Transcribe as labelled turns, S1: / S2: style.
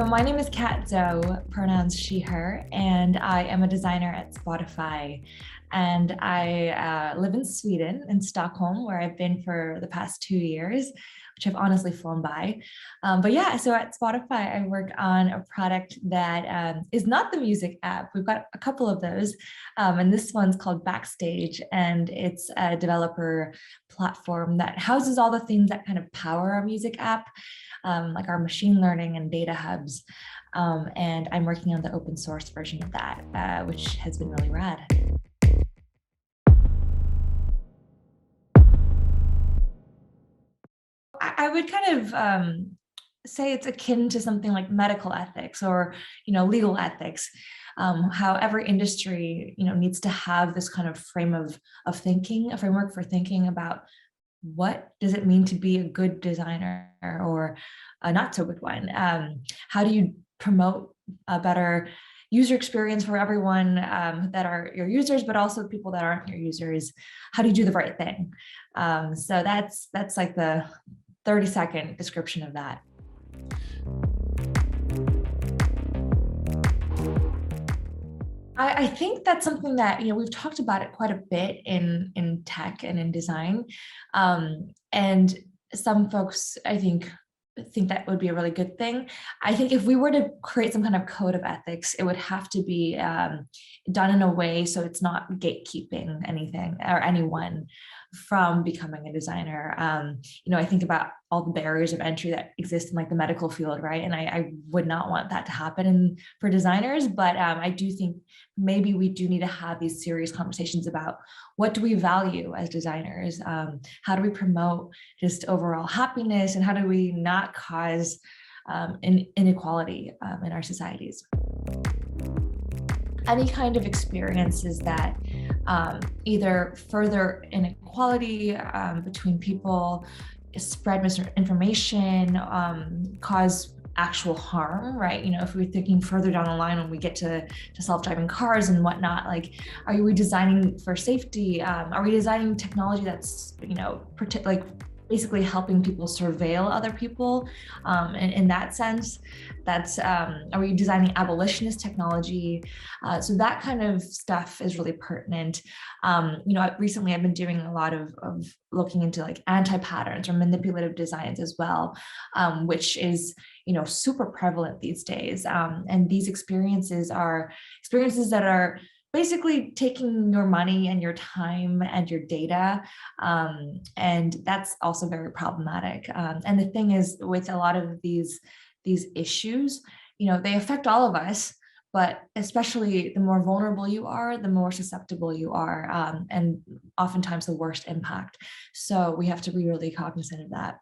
S1: my name is Kat Zhou, pronouns she, her, and I am a designer at Spotify. And I live in Sweden, in Stockholm, where I've been for the past 2 years, which I've honestly flown by. But yeah, so at Spotify, I work on a product that is not the music app. We've got a couple of those. And this one's called Backstage, and it's a developer platform that houses all the things that kind of power our music app. Like our machine learning and data hubs. And I'm working on the open source version of that, which has been really rad. I would kind of say it's akin to something like medical ethics or, legal ethics. How every industry, needs to have this kind of frame of thinking, a framework for thinking about what does it mean to be a good designer or a not so good one? How do you promote a better user experience for everyone that are your users, but also people that aren't your users? How do you do the right thing? So that's like the 30-second description of that. I think that's something that, we've talked about it quite a bit in tech and in design. And some folks, I think that would be a really good thing. I think if we were to create some kind of code of ethics, it would have to be done in a way so it's not gatekeeping anything or anyone from becoming a designer. I think about all the barriers of entry that exist in like the medical field, right? And I would not want that to happen for designers, but I do think maybe we do need to have these serious conversations about what do we value as designers? How do we promote just overall happiness, and how do we not cause inequality in our societies? Any kind of experiences that either further inequality between people, spread misinformation, cause actual harm, right? If we're thinking further down the line when we get to self-driving cars and whatnot, like, are we designing for safety? Are we designing technology that's, like basically helping people surveil other people? In that sense, that's, are we designing abolitionist technology? So that kind of stuff is really pertinent. Recently I've been doing a lot of looking into like anti-patterns or manipulative designs as well, which is, super prevalent these days. And these experiences are experiences that are basically taking your money and your time and your data. And that's also very problematic. And the thing is, with a lot of these issues, they affect all of us, but especially the more vulnerable you are, the more susceptible you are, and oftentimes the worst impact. So we have to be really cognizant of that.